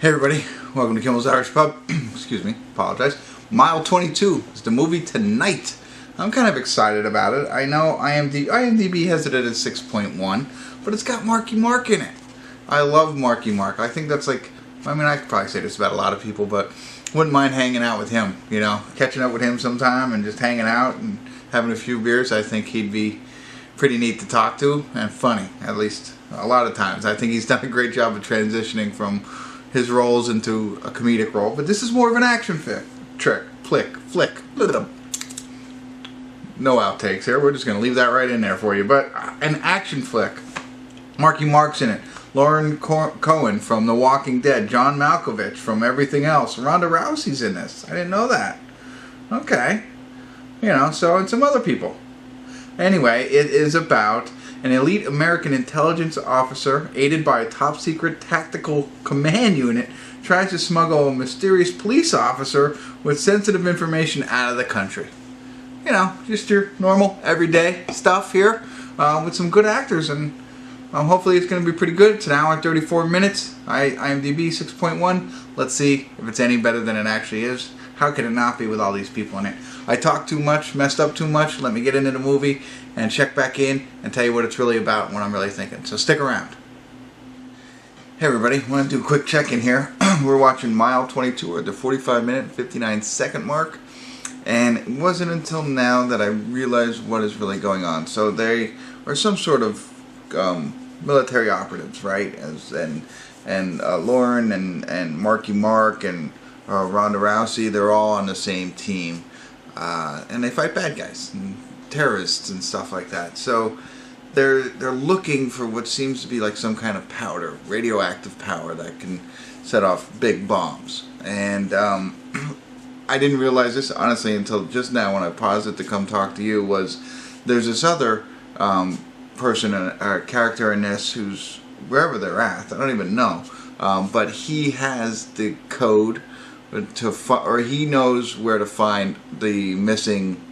Hey everybody, welcome to Kimmel's Irish Pub. Excuse me, apologize. Mile 22 is the movie tonight. I'm kind of excited about it. I know IMDb has it at a 6.1, but it's got Marky Mark in it. I love Marky Mark. I think that's like, I mean, I could probably say this about a lot of people, but wouldn't mind hanging out with him, you know, catching up with him sometime and just hanging out and having a few beers. I think he'd be pretty neat to talk to and funny, at least a lot of times. I think he's done a great job of transitioning from his roles into a comedic role, but this is more of an action flick. No outtakes here. We're just going to leave that right in there for you. But an action flick. Marky Mark's in it. Lauren Cohan from The Walking Dead. John Malkovich from Everything Else. Ronda Rousey's in this. I didn't know that. Okay. You know, so and some other people. Anyway, it is about an elite American intelligence officer, aided by a top-secret tactical command unit, tries to smuggle a mysterious police officer with sensitive information out of the country. You know, just your normal, everyday stuff here, with some good actors, and hopefully it's going to be pretty good. It's an hour and 34 minutes. IMDb 6.1. Let's see if it's any better than it actually is. How can it not be with all these people in it? I talked too much, messed up too much. Let me get into the movie and check back in and tell you what it's really about and what I'm really thinking. So stick around. Hey everybody, I want to do a quick check-in here. We're watching Mile 22 at the 45-minute, 59-second mark. And it wasn't until now that I realized what is really going on. So they are some sort of military operatives, right? And Lauren and Marky Mark and Ronda Rousey, they're all on the same team. And they fight bad guys and terrorists and stuff like that. So they're looking for what seems to be like some kind of powder, radioactive power that can set off big bombs. And I didn't realize this honestly until just now when I paused it to come talk to you. Was there's this other person, a character in this who's wherever they're at, I don't even know, but he has the code or he knows where to find the missing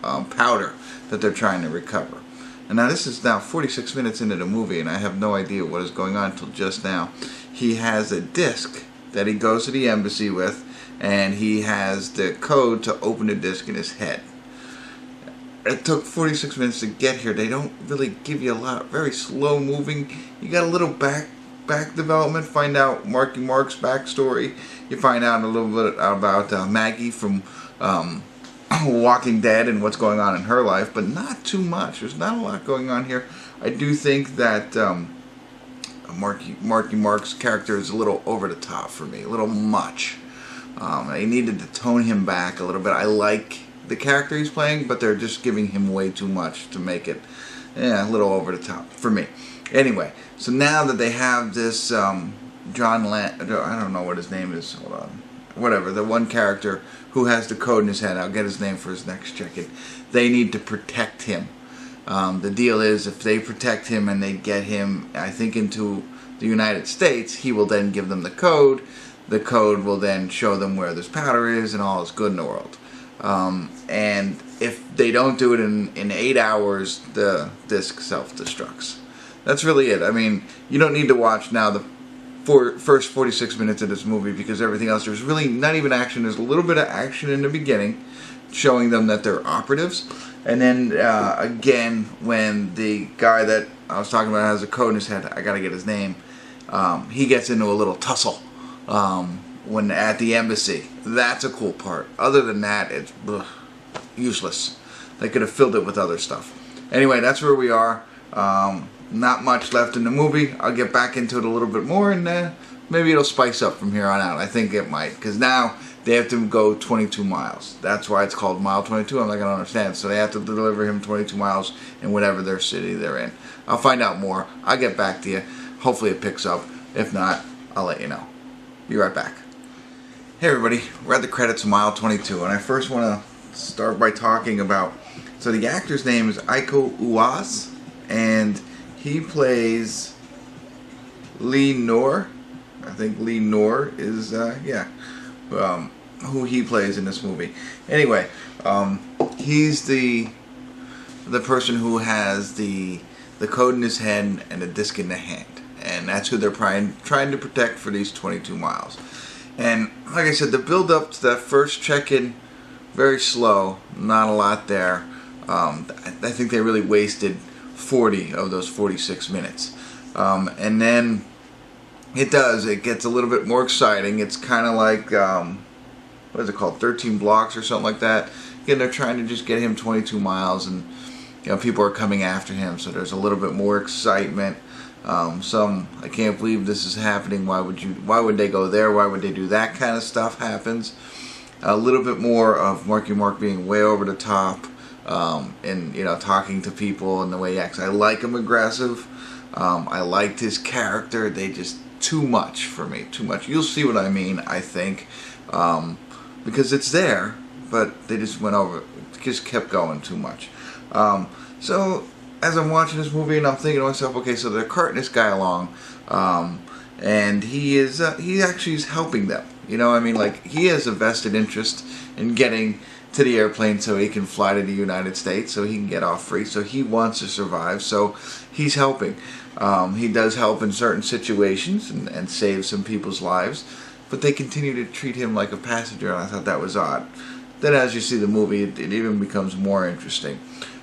powder that they're trying to recover. And now this is now 46 minutes into the movie and I have no idea what is going on until just now. He has a disc that he goes to the embassy with, and he has the code to open the disc in his head. It took 46 minutes to get here. They don't really give you a lot. Very slow moving. You got a little back development. Find out Marky Mark's backstory. You find out a little bit about Maggie from Walking Dead and what's going on in her life, but not too much. There's not a lot going on here. I do think that Marky Mark's character is a little over the top for me, a little much. I needed to tone him back a little bit. I like the character he's playing, but they're just giving him way too much to make it a little over the top for me. Anyway, so now that they have this I don't know what his name is, hold on, whatever, the one character who has the code in his head, I'll get his name for his next check-in. They need to protect him. The deal is, if they protect him and they get him, I think, into the United States, he will then give them the code. The code will then show them where this powder is and all is good in the world. And if they don't do it in 8 hours, the disc self-destructs. That's really it. I mean, you don't need to watch now the first 46 minutes of this movie, because everything else, there's really not even action. There's a little bit of action in the beginning, showing them that they're operatives. And then again, when the guy that I was talking about has a code in his head, I gotta get his name, he gets into a little tussle when at the embassy. That's a cool part. Other than that, it's useless. They could have filled it with other stuff. Anyway, that's where we are. Not much left in the movie. I'll get back into it a little bit more, and maybe it'll spice up from here on out. I think it might, because now they have to go 22 miles. That's why it's called Mile 22. I'm not going to understand. So they have to deliver him 22 miles in whatever their city they're in. I'll find out more. I'll get back to you. Hopefully it picks up. If not, I'll let you know. Be right back. Hey everybody, we're at the credits of Mile 22, and I first want to start by talking about, so the actor's name is Uwais, and he plays Lee Noor. I think Lee Noor is, who he plays in this movie. Anyway, he's the person who has the code in his head and a disc in the hand. and that's who they're trying to protect for these 22 miles. And like I said, the build up to that first check-in, very slow, not a lot there. I think they really wasted 40 of those 46 minutes. And then it gets a little bit more exciting. It's kind of like, what is it called, 13 blocks or something like that. Again, they're trying to just get him 22 miles, and people are coming after him, so there's a little bit more excitement. I can't believe this is happening. Why would they go there? Why would they do that kind of stuff happens? A little bit more of Marky Mark being way over the top, and talking to people and the way he acts. I like him aggressive. I liked his character. They just too much for me. Too much. You'll see what I mean, I think, because it's there, but they just went over. Just kept going too much. So as I'm watching this movie, and I'm thinking to myself, okay, so they're carting this guy along, and he actually is helping them. Like, he has a vested interest in getting to the airplane so he can fly to the United States, so he can get off free. So he wants to survive, so he's helping. He does help in certain situations and save some people's lives, but they continue to treat him like a passenger, and I thought that was odd. Then as you see the movie, it even becomes more interesting.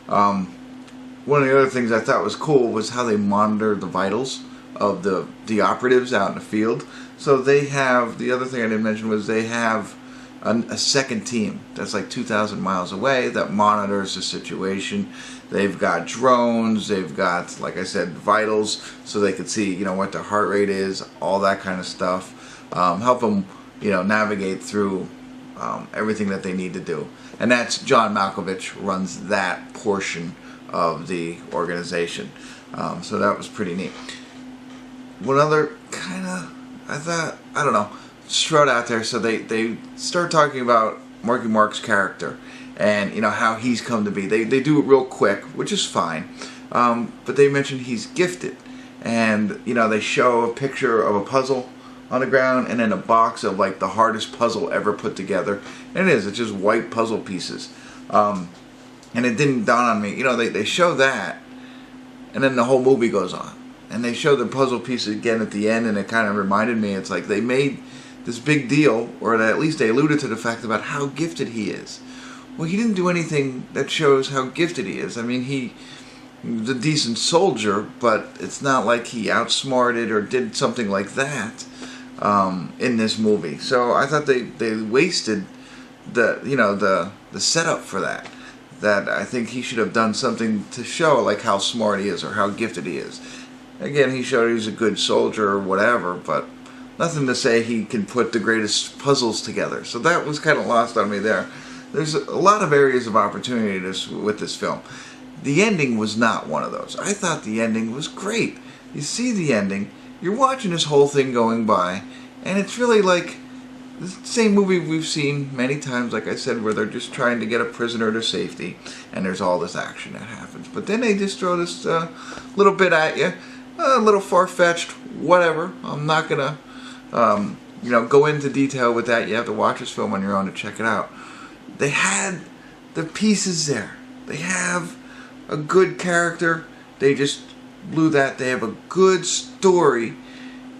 One of the other things I thought was cool was how they monitor the vitals of the operatives out in the field. So they have, the other thing I didn't mention was they have a second team that's like 2,000 miles away that monitors the situation. They've got drones, they've got, like I said, vitals, so they can see, what their heart rate is, all that kind of stuff. Help them, navigate through everything that they need to do. And that's John Malkovich runs that portion of the organization. So that was pretty neat. One other kind of, I don't know, just throw it out there. So they start talking about Marky Mark's character and how he's come to be. They do it real quick, which is fine. But they mention he's gifted, and they show a picture of a puzzle on the ground and then a box of like the hardest puzzle ever put together. And it's just white puzzle pieces. And it didn't dawn on me. They show that, and then the whole movie goes on. And they show the puzzle pieces again at the end, and it kind of reminded me, it's like they made this big deal, or at least they alluded to the fact about how gifted he is. Well, he didn't do anything that shows how gifted he is. I mean, he was a decent soldier, but it's not like he outsmarted or did something like that in this movie. So I thought they wasted the setup for that. That I think he should have done something to show like how smart he is or how gifted he is. Again, he showed he was a good soldier or whatever, but nothing to say he can put the greatest puzzles together. So that was kind of lost on me there. There's a lot of areas of opportunity with this film. The ending was not one of those. I thought the ending was great. You see the ending, you're watching this whole thing going by, and it's really like the same movie we've seen many times, like I said, where they're just trying to get a prisoner to safety, and there's all this action that happens. But then they just throw this little bit at you, a little far-fetched, whatever. I'm not going to go into detail with that. You have to watch this film on your own to check it out. They had the pieces there. They have a good character. They just blew that. They have a good story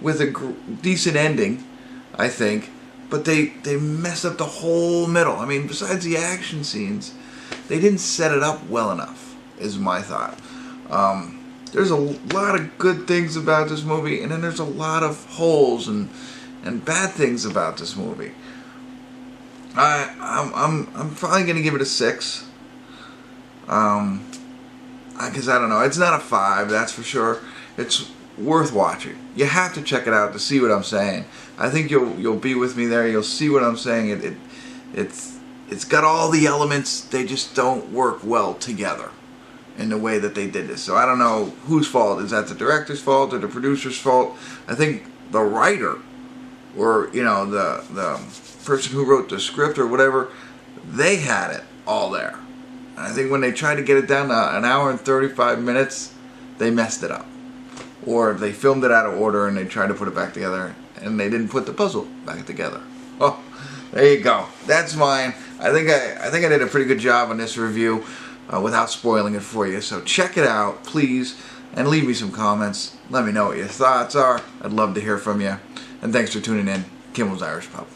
with a decent ending, I think. But they messed up the whole middle. I mean, besides the action scenes, they didn't set it up well enough, is my thought. There's a lot of good things about this movie, and then there's a lot of holes and bad things about this movie. I'm probably gonna give it a 6. Because I don't know, it's not a 5, that's for sure. It's worth watching. You have to check it out to see what I'm saying. I think you'll be with me there. You'll see what I'm saying. It's got all the elements. They just don't work well together in the way that they did this. So I don't know whose fault. Is that the director's fault or the producer's fault? I think the writer, or the person who wrote the script or whatever, they had it all there. And I think when they tried to get it down to an hour and 35 minutes, they messed it up. Or they filmed it out of order and they tried to put it back together and they didn't put the puzzle back together. Oh, there you go. That's mine. I think I did a pretty good job on this review without spoiling it for you. So check it out, please. and leave me some comments. Let me know what your thoughts are. I'd love to hear from you. And thanks for tuning in. Kimmel's Irish Pub.